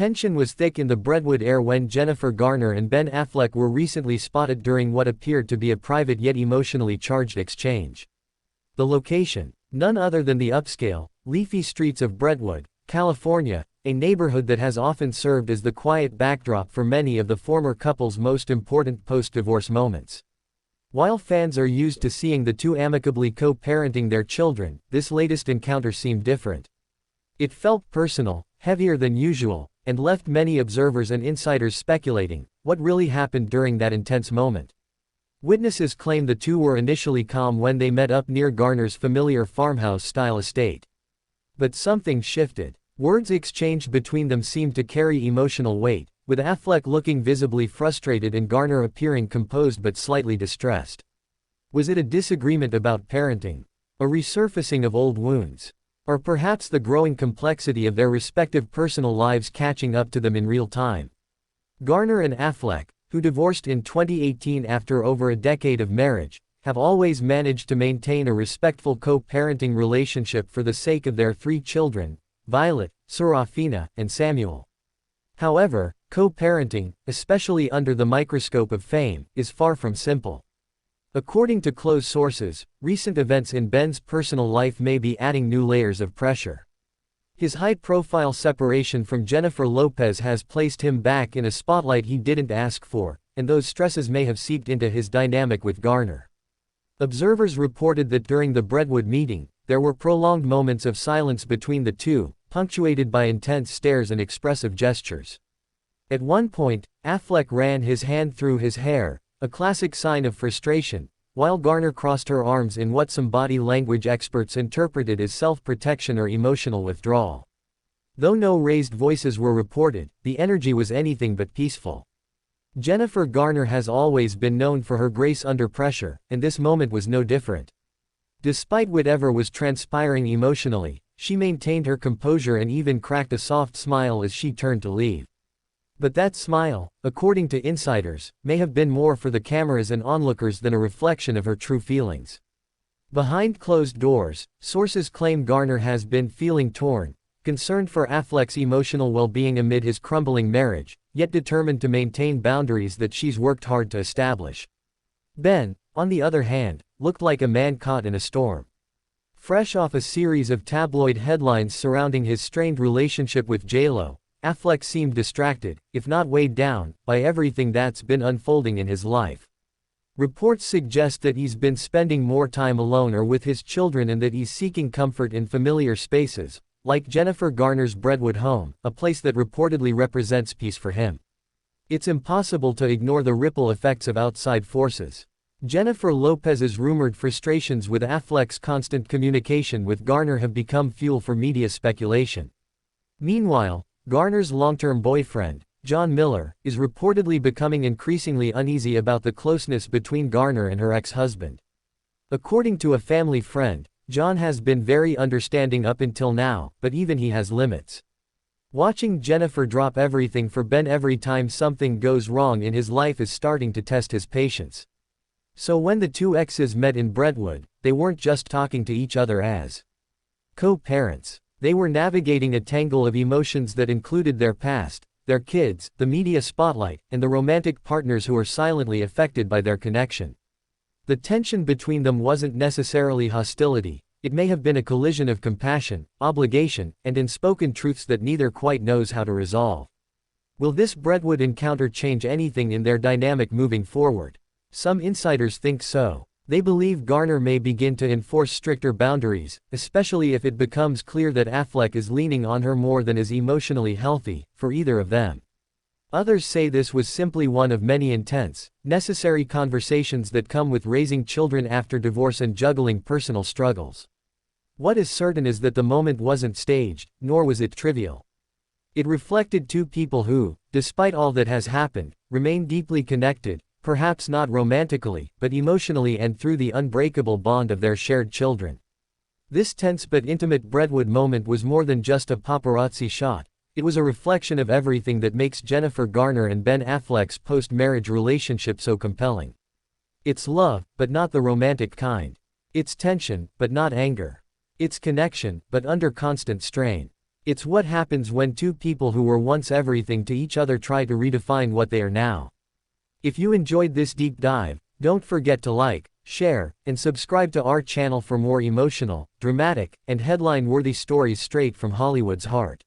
tension was thick in the Brentwood air when Jennifer Garner and Ben Affleck were recently spotted during what appeared to be a private yet emotionally charged exchange. The location: none other than the upscale, leafy streets of Brentwood, California, a neighborhood that has often served as the quiet backdrop for many of the former couple's most important post-divorce moments. While fans are used to seeing the two amicably co-parenting their children, this latest encounter seemed different. It felt personal, heavier than usual, and left many observers and insiders speculating what really happened during that intense moment. Witnesses claim the two were initially calm when they met up near Garner's familiar farmhouse-style estate. But something shifted. Words exchanged between them seemed to carry emotional weight, with Affleck looking visibly frustrated and Garner appearing composed but slightly distressed. Was it a disagreement about parenting? A resurfacing of old wounds? Or perhaps the growing complexity of their respective personal lives catching up to them in real time? Garner and Affleck, who divorced in 2018 after over a decade of marriage, have always managed to maintain a respectful co-parenting relationship for the sake of their 3 children, Violet, Serafina, and Samuel. However, co-parenting, especially under the microscope of fame, is far from simple. According to close sources, recent events in Ben's personal life may be adding new layers of pressure. His high-profile separation from Jennifer Lopez has placed him back in a spotlight he didn't ask for, and those stresses may have seeped into his dynamic with Garner. Observers reported that during the Brentwood meeting, there were prolonged moments of silence between the two, punctuated by intense stares and expressive gestures. At one point, Affleck ran his hand through his hair, a classic sign of frustration, while Garner crossed her arms in what some body language experts interpreted as self-protection or emotional withdrawal. Though no raised voices were reported, the energy was anything but peaceful. Jennifer Garner has always been known for her grace under pressure, and this moment was no different. Despite whatever was transpiring emotionally, she maintained her composure and even cracked a soft smile as she turned to leave. But that smile, according to insiders, may have been more for the cameras and onlookers than a reflection of her true feelings. Behind closed doors, sources claim Garner has been feeling torn, concerned for Affleck's emotional well-being amid his crumbling marriage, yet determined to maintain boundaries that she's worked hard to establish. Ben, on the other hand, looked like a man caught in a storm. Fresh off a series of tabloid headlines surrounding his strained relationship with J.Lo, Affleck seemed distracted, if not weighed down, by everything that's been unfolding in his life. Reports suggest that he's been spending more time alone or with his children and that he's seeking comfort in familiar spaces, like Jennifer Garner's Brentwood home, a place that reportedly represents peace for him. It's impossible to ignore the ripple effects of outside forces. Jennifer Lopez's rumored frustrations with Affleck's constant communication with Garner have become fuel for media speculation. Meanwhile, Garner's long-term boyfriend, John Miller, is reportedly becoming increasingly uneasy about the closeness between Garner and her ex-husband. According to a family friend, John has been very understanding up until now, but even he has limits. Watching Jennifer drop everything for Ben every time something goes wrong in his life is starting to test his patience. So when the two exes met in Brentwood, they weren't just talking to each other as co-parents. They were navigating a tangle of emotions that included their past, their kids, the media spotlight, and the romantic partners who were silently affected by their connection. The tension between them wasn't necessarily hostility, it may have been a collision of compassion, obligation, and unspoken truths that neither quite knows how to resolve. Will this Brentwood encounter change anything in their dynamic moving forward? Some insiders think so. They believe Garner may begin to enforce stricter boundaries, especially if it becomes clear that Affleck is leaning on her more than is emotionally healthy for either of them. Others say this was simply one of many intense, necessary conversations that come with raising children after divorce and juggling personal struggles. What is certain is that the moment wasn't staged, nor was it trivial. It reflected two people who, despite all that has happened, remain deeply connected, perhaps not romantically, but emotionally and through the unbreakable bond of their shared children. This tense but intimate Brentwood moment was more than just a paparazzi shot. It was a reflection of everything that makes Jennifer Garner and Ben Affleck's post-marriage relationship so compelling. It's love, but not the romantic kind. It's tension, but not anger. It's connection, but under constant strain. It's what happens when two people who were once everything to each other try to redefine what they are now. If you enjoyed this deep dive, don't forget to like, share, and subscribe to our channel for more emotional, dramatic, and headline-worthy stories straight from Hollywood's heart.